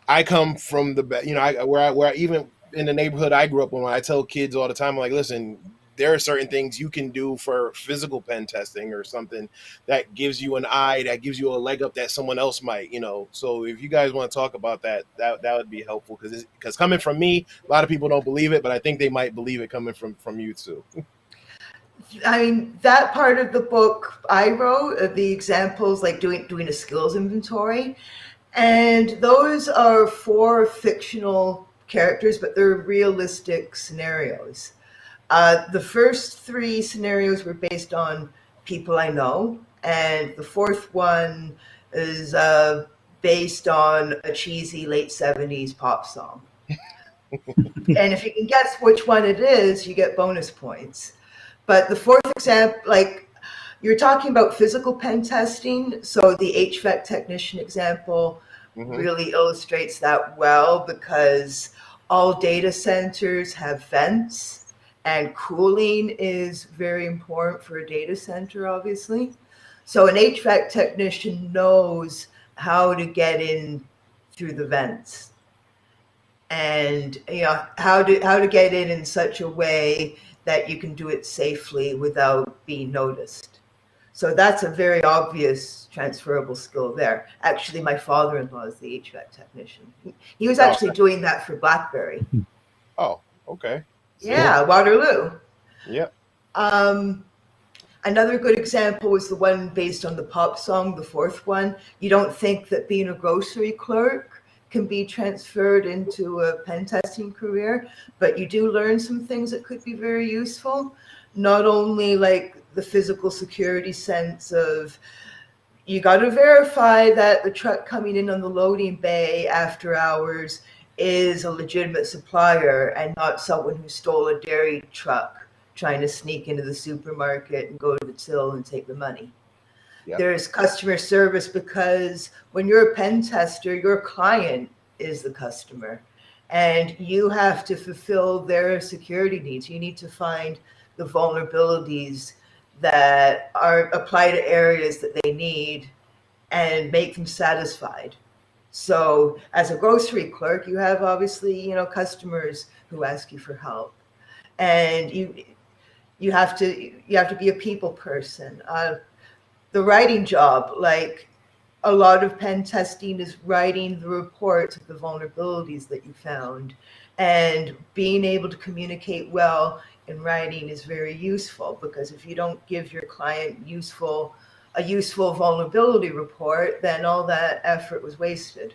Speaker 1: I come from the, where I even in the neighborhood I grew up in, when I tell kids all the time, I'm like, listen, there are certain things you can do for physical pen testing or something that gives you an eye, that gives you a leg up that someone else might, So if you guys want to talk about that would be helpful, because coming from me, a lot of people don't believe it, but I think they might believe it coming from you too.
Speaker 2: I mean, that part of the book I wrote, the examples, like doing a skills inventory, and those are 4 fictional characters, but they're realistic scenarios. The first three scenarios were based on people I know, and the fourth one is based on a cheesy late 70s pop song. And if you can guess which one it is, you get bonus points. But the fourth example, like you're talking about physical pen testing, so the HVAC technician example really illustrates that well, because all data centers have vents, and cooling is very important for a data center, obviously. So an HVAC technician knows how to get in through the vents, and how to get in such a way that you can do it safely without being noticed. So that's a very obvious transferable skill there. Actually, my father-in-law is the HVAC technician. He was actually doing that for BlackBerry.
Speaker 1: Oh, okay.
Speaker 2: Yeah, Waterloo.
Speaker 1: Yep.
Speaker 2: Another good example was the one based on the pop song, the fourth one. You don't think that being a grocery clerk can be transferred into a pen testing career, but you do learn some things that could be very useful. Not only like the physical security sense of, you got to verify that the truck coming in on the loading bay after hours is a legitimate supplier and not someone who stole a dairy truck trying to sneak into the supermarket and go to the till and take the money. Yep. There's customer service, because when you're a pen tester, your client is the customer, and you have to fulfill their security needs. You need to find the vulnerabilities that apply to areas that they need and make them satisfied. So as a grocery clerk, you have obviously, customers who ask you for help, and you have to be a people person. The writing job, like a lot of pen testing is writing the reports of the vulnerabilities that you found, and being able to communicate well in writing is very useful, because if you don't give your client a useful vulnerability report, then all that effort was wasted.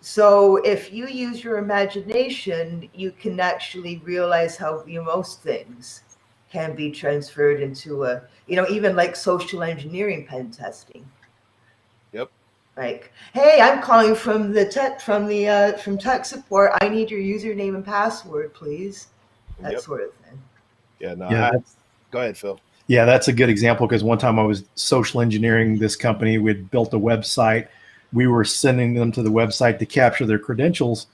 Speaker 2: So if you use your imagination, you can actually realize how most things can be transferred into even like social engineering pen testing.
Speaker 1: Yep.
Speaker 2: Like, hey, I'm calling from tech support. I need your username and password, please. That sort of thing.
Speaker 1: Yeah. No.
Speaker 3: Yeah,
Speaker 1: go ahead, Phil.
Speaker 3: Yeah, that's a good example, because one time I was social engineering this company. We'd built a website. We were sending them to the website to capture their credentials.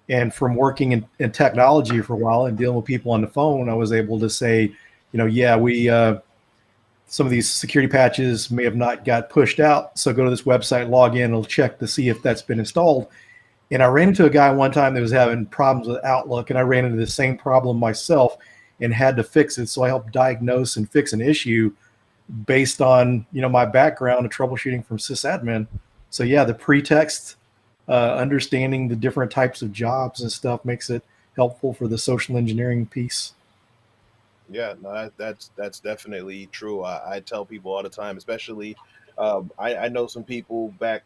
Speaker 3: And from working in technology for a while and dealing with people on the phone, I was able to say, we some of these security patches may have not got pushed out. So go to this website, log in, it'll check to see if that's been installed. And I ran into a guy one time that was having problems with Outlook, and I ran into the same problem myself and had to fix it. So I helped diagnose and fix an issue based on, my background of troubleshooting from sysadmin. So yeah, the pretext, understanding the different types of jobs and stuff makes it helpful for the social engineering piece.
Speaker 1: Yeah, no, that's definitely true. I tell people all the time, especially I know some people back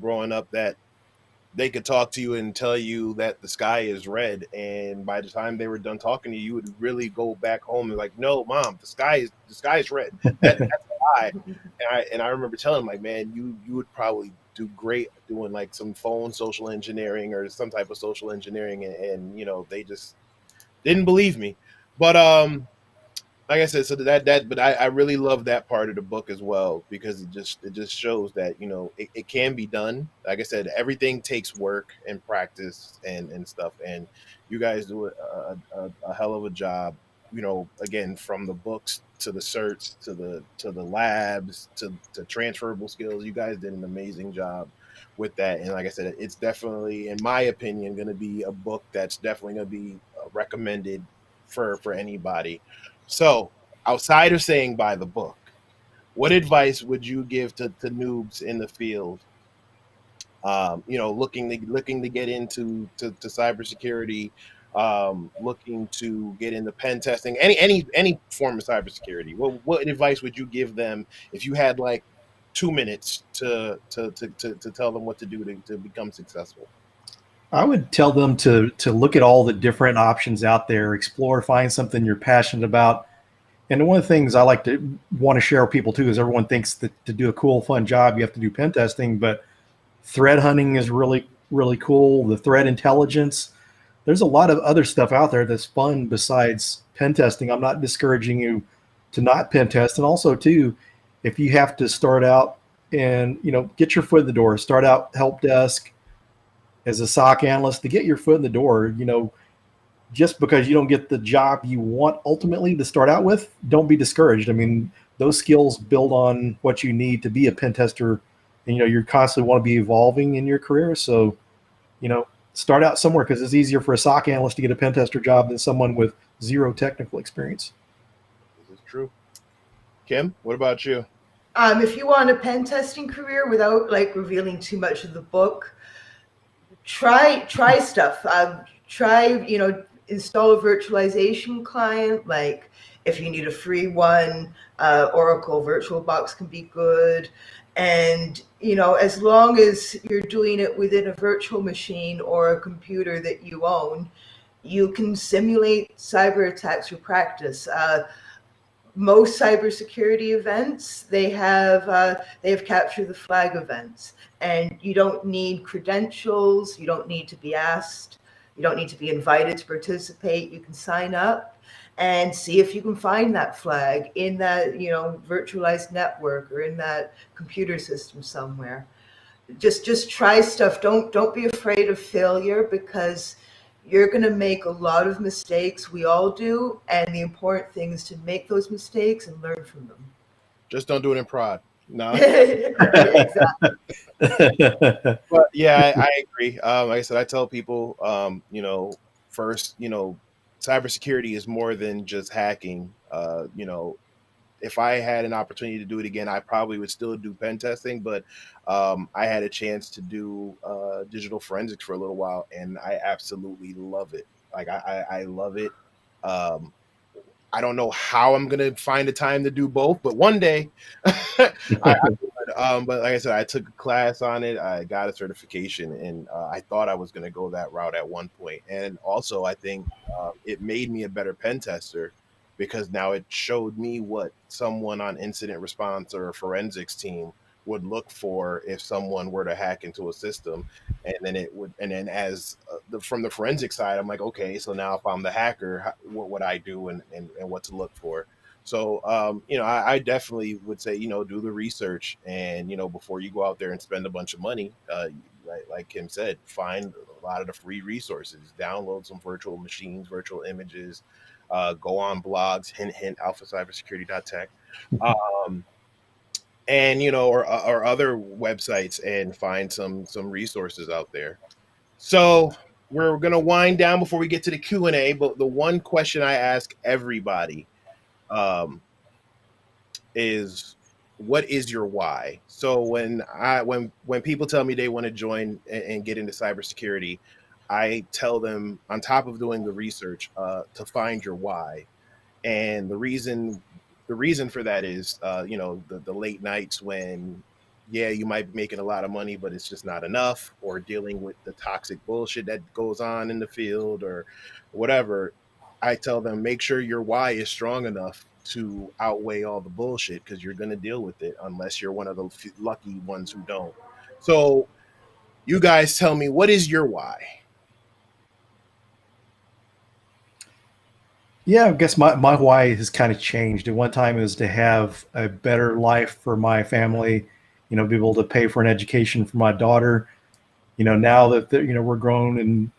Speaker 1: growing up that they could talk to you and tell you that the sky is red, and by the time they were done talking to you, you would really go back home and like, no, mom, the sky is red. That's a lie. And I remember telling them, like, man, you would probably do great doing like some phone social engineering or some type of social engineering, and they just didn't believe me. But like I said, so but I really love that part of the book as well, because it just shows that it can be done. Like I said, everything takes work and practice and stuff, and you guys do a hell of a job. Again, from the books to the certs to the labs to transferable skills, you guys did an amazing job with that. And like I said, it's definitely, in my opinion, going to be a book that's definitely going to be recommended for anybody. So, outside of saying buy the book, what advice would you give to noobs in the field? Looking to get into to cybersecurity, looking to get into pen testing, any form of cybersecurity. What advice would you give them if you had like 2 minutes to tell them what to do to become successful?
Speaker 3: I would tell them to look at all the different options out there, explore, find something you're passionate about. And one of the things I like to want to share with people too is everyone thinks that to do a cool, fun job, you have to do pen testing, but threat hunting is really, really cool. The threat intelligence, there's a lot of other stuff out there that's fun besides pen testing. I'm not discouraging you to not pen test. And also too, if you have to start out and, get your foot in the door, start out help desk as a SOC analyst to get your foot in the door, just because you don't get the job you want ultimately to start out with, don't be discouraged. I mean, those skills build on what you need to be a pen tester. And, you constantly want to be evolving in your career. So, start out somewhere, because it's easier for a SOC analyst to get a pen tester job than someone with zero technical experience.
Speaker 1: This is true. Kim, what about you?
Speaker 2: If you want a pen testing career without revealing too much of the book, try stuff. Install a virtualization client. Like if you need a free one, Oracle VirtualBox can be good. And, as long as you're doing it within a virtual machine or a computer that you own, you can simulate cyber attacks for practice. Most cybersecurity events, they have capture the flag events, and you don't need credentials. You don't need to be asked. You don't need to be invited to participate. You can sign up and see if you can find that flag in that virtualized network or in that computer system somewhere. Just try stuff. Don't be afraid of failure, because you're going to make a lot of mistakes. We all do. And the important thing is to make those mistakes and learn from them.
Speaker 1: Just don't do it in prod. No.
Speaker 2: Exactly.
Speaker 1: But yeah, I agree. Like I said, I tell people, first, cybersecurity is more than just hacking. If I had an opportunity to do it again, I probably would still do pen testing, but I had a chance to do digital forensics for a little while, and I absolutely love it. Like I love it. I don't know how I'm gonna find the time to do both, but one day, but like I said, I took a class on it. I got a certification, and I thought I was gonna go that route at one point. And also, I think it made me a better pen tester, because now it showed me what someone on incident response or a forensics team would look for if someone were to hack into a system. And then as from the forensic side, I'm like, okay, so now if I'm the hacker, what would I do and what to look for? So, I definitely would say, do the research, and, before you go out there and spend a bunch of money, like Kim said, find a lot of the free resources, download some virtual machines, virtual images, go on blogs, hint, alphacybersecurity.tech, and or other websites, and find some resources out there. So we're gonna wind down before we get to the Q&A. But the one question I ask everybody is, what is your why? So when people tell me they want to join and get into cybersecurity, I tell them, on top of doing the research, to find your why. And the reason for that is, the late nights when, yeah, you might be making a lot of money, but it's just not enough, or dealing with the toxic bullshit that goes on in the field or whatever. I tell them, make sure your why is strong enough to outweigh all the bullshit, because you're going to deal with it, unless you're one of the lucky ones who don't. So you guys tell me, what is your why?
Speaker 3: Yeah, I guess my why has kind of changed. At one time, it was to have a better life for my family, be able to pay for an education for my daughter. Now that we're grown and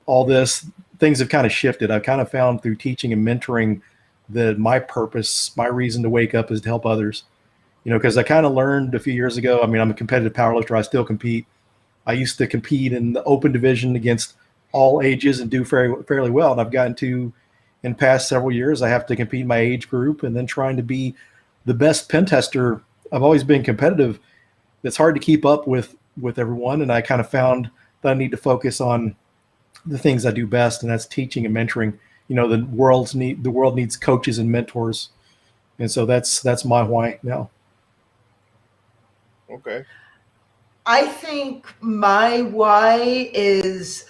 Speaker 3: all this, things have kind of shifted. I've kind of found through teaching and mentoring that my purpose, my reason to wake up, is to help others. Because I kind of learned a few years ago. I mean, I'm a competitive powerlifter. I still compete. I used to compete in the open division against all ages and do fairly well. And I've gotten to, in the past several years, I have to compete in my age group, and then trying to be the best pen tester. I've always been competitive. It's hard to keep up with everyone. And I kind of found that I need to focus on the things I do best, and that's teaching and mentoring. The world needs coaches and mentors. And so that's my why now.
Speaker 1: Okay.
Speaker 2: I think my why is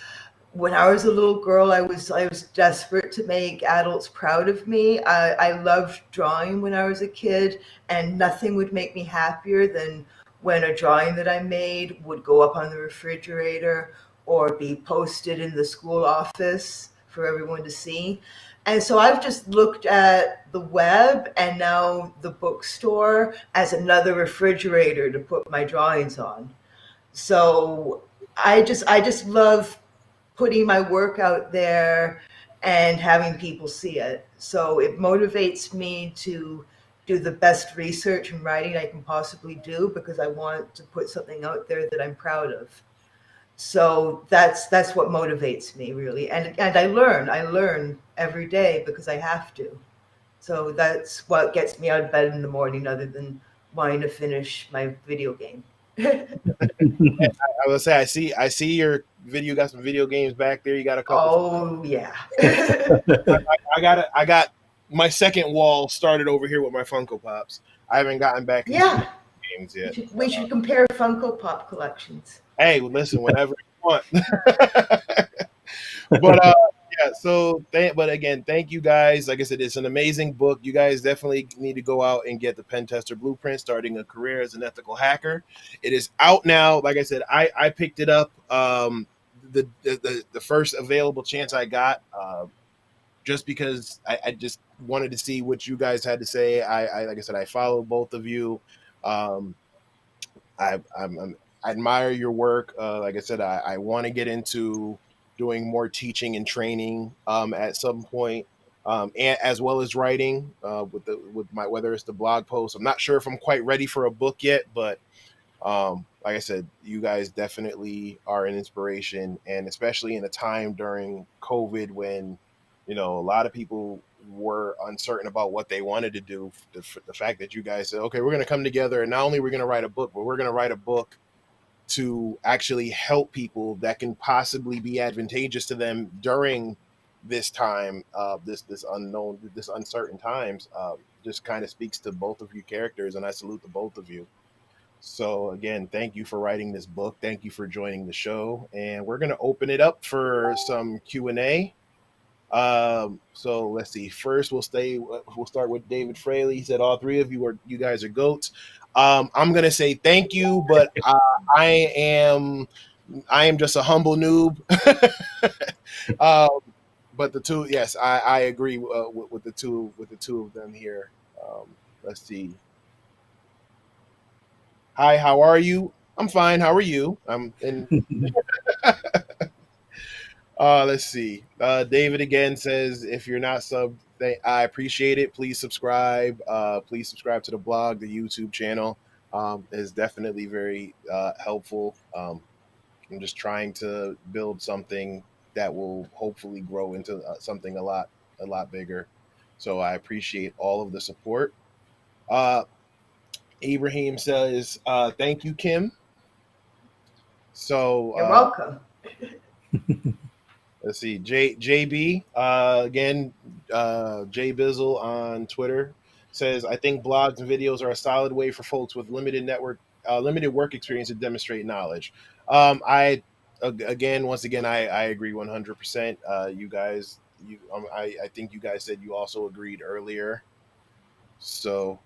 Speaker 2: when I was a little girl, I was desperate to make adults proud of me. I loved drawing when I was a kid, and nothing would make me happier than when a drawing that I made would go up on the refrigerator or be posted in the school office for everyone to see. And so I've just looked at the web and now the bookstore as another refrigerator to put my drawings on. So I just love putting my work out there and having people see it. So it motivates me to do the best research and writing I can possibly do because I want to put something out there that I'm proud of. So that's what motivates me really. And I learn every day because I have to. So that's what gets me out of bed in the morning other than wanting to finish my video game.
Speaker 1: I would say I see your video. You got some video games back there. You got a couple.
Speaker 2: Oh yeah.
Speaker 1: I got my second wall started over here with my Funko Pops. I haven't gotten back into the
Speaker 2: Yeah.
Speaker 1: games
Speaker 2: We
Speaker 1: yet.
Speaker 2: should compare Funko Pop collections.
Speaker 1: Hey, listen, whenever you want. But yeah, but again, thank you guys. Like I said, it's an amazing book. You guys definitely need to go out and get the Pentester Blueprint, starting a career as an ethical hacker. It is out now. Like I said, I picked it up the first available chance I got, just because I just wanted to see what you guys had to say. I like I said, I follow both of you. Um, I admire your work. Like I said, I want to get into doing more teaching and training at some point, and as well as writing with my whether it's the blog post. I'm not sure if I'm quite ready for a book yet, but like I said, you guys definitely are an inspiration, and especially in a time during COVID when a lot of people were uncertain about what they wanted to do. The fact that you guys said, okay, we're going to come together, and not only we're going to write a book, but we're going to write a book to actually help people that can possibly be advantageous to them during this time, this unknown, this uncertain times. Just kind of speaks to both of you characters, and I salute the both of you. So again, thank you for writing this book. Thank you for joining the show, and we're going to open it up for some Q&A. So let's see. First, we'll start with David Fraley. He said, "All three of you guys are goats." I'm gonna say thank you, but I am just a humble noob. um, but the two, yes, I agree with the two of them here. Let's see. Hi, how are you? I'm fine. How are you? I'm in. Let's see. David again says, if you're not subbed, I appreciate it. Please subscribe. Please subscribe to the blog, the YouTube channel. Is definitely very helpful. I'm just trying to build something that will hopefully grow into something a lot bigger. So I appreciate all of the support. Ibrahim says, thank you, Kim. So
Speaker 2: You're welcome.
Speaker 1: let's see, JB again, Jay Bizzle on Twitter says, I think blogs and videos are a solid way for folks with limited work experience to demonstrate knowledge. I once again, I agree 100%. You guys, I think you guys said you also agreed earlier. So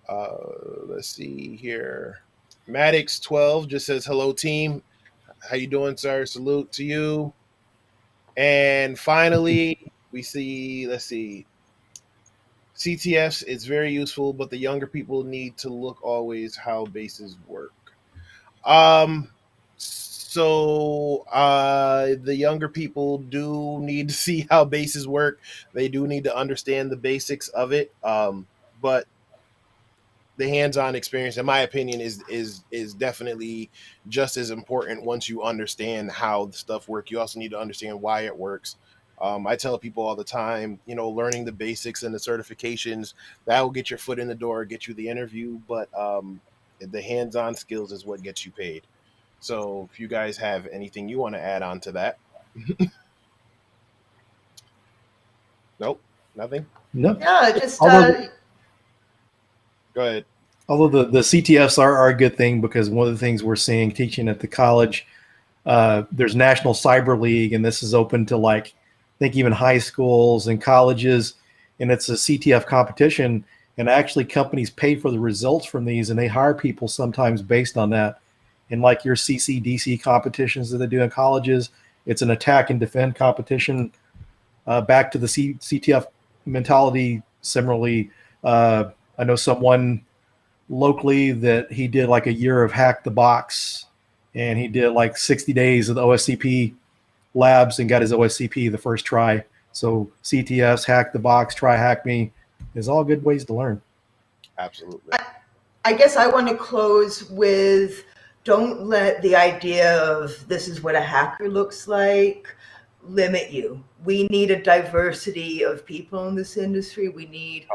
Speaker 1: let's see here. Maddox12 just says, hello team. How you doing, sir? Salute to you. And finally, we see, let's see, CTFs, it's very useful, but the younger people need to look always how bases work. The younger people do need to see how bases work. They do need to understand the basics of it. But the hands-on experience, in my opinion, is definitely just as important. Once you understand how the stuff works, you also need to understand why it works. I tell people all the time, learning the basics and the certifications, that will get your foot in the door, get you the interview, but the hands-on skills is what gets you paid. So if you guys have anything you want to add on to that. Nope, nothing.
Speaker 3: No.
Speaker 2: Yeah, just
Speaker 3: Although
Speaker 1: Go ahead.
Speaker 3: Although the CTFs are a good thing, because one of the things we're seeing teaching at the college, there's National Cyber League, and this is open to, like, I think even high schools and colleges, and it's a CTF competition, and actually companies pay for the results from these, and they hire people sometimes based on that. And like your CCDC competitions that they do in colleges, it's an attack and defend competition. Back to the CTF mentality. Similarly, I know someone locally that he did like a year of Hack the Box, and he did like 60 days of the OSCP labs and got his OSCP the first try. So CTFs, Hack the Box, Try Hack Me is all good ways to learn.
Speaker 1: Absolutely.
Speaker 2: I guess I want to close with, don't let the idea of this is what a hacker looks like limit you. We need a diversity of people in this industry. We need,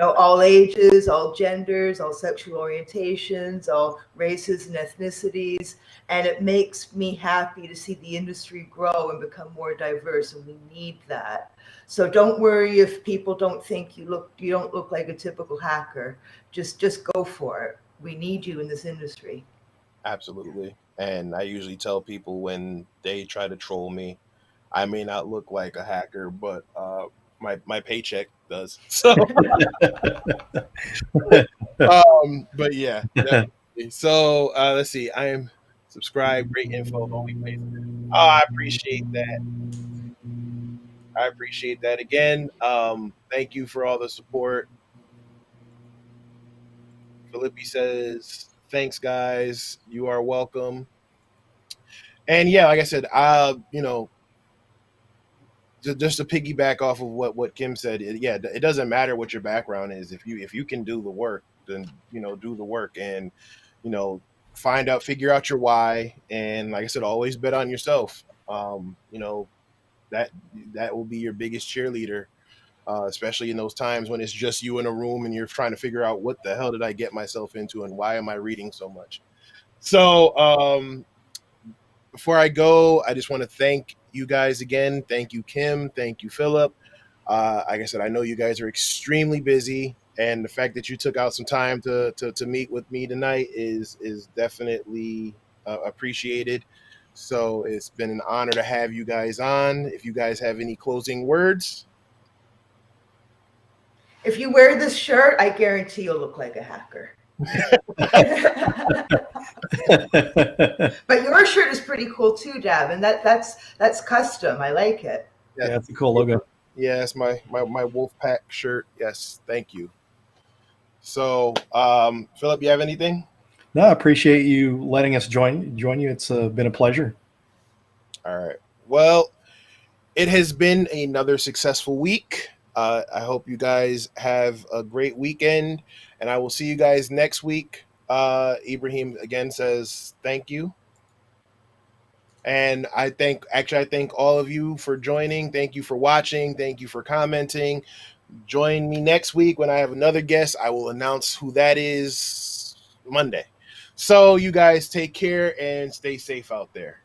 Speaker 2: all ages, all genders, all sexual orientations, all races and ethnicities. And it makes me happy to see the industry grow and become more diverse, and we need that. So don't worry if people don't think you don't look like a typical hacker. Just go for it. We need you in this industry.
Speaker 1: Absolutely. And I usually tell people when they try to troll me, I may not look like a hacker, but my paycheck does. So, but yeah, definitely. So let's see. I am subscribed. Great info. Only place. Oh, I appreciate that. I appreciate that again. Thank you for all the support. Philippi says, "Thanks, guys. You are welcome." And yeah, like I said, just to piggyback off of what Kim said, it doesn't matter what your background is. If you can do the work, then do the work, and figure out your why. And like I said, always bet on yourself. That will be your biggest cheerleader, especially in those times when it's just you in a room and you're trying to figure out what the hell did I get myself into and why am I reading so much. So before I go, I just want to thank you guys again. Thank you, Kim. Thank you, Philip. Like I said, I know you guys are extremely busy, and the fact that you took out some time to meet with me tonight is definitely appreciated. So it's been an honor to have you guys on. If you guys have any closing words.
Speaker 2: If you wear this shirt, I guarantee you'll look like a hacker. But your shirt is pretty cool too, Dab, and that's custom. I like it.
Speaker 3: Yeah, that's a cool logo.
Speaker 1: Yeah, it's my Wolfpack shirt. Yes, thank you. So, Philip, you have anything?
Speaker 3: No, I appreciate you letting us join you. It's been a pleasure.
Speaker 1: All right. Well, it has been another successful week. I hope you guys have a great weekend, and I will see you guys next week. Ibrahim again says thank you. And I thank all of you for joining. Thank you for watching. Thank you for commenting. Join me next week when I have another guest. I will announce who that is Monday. So you guys take care and stay safe out there.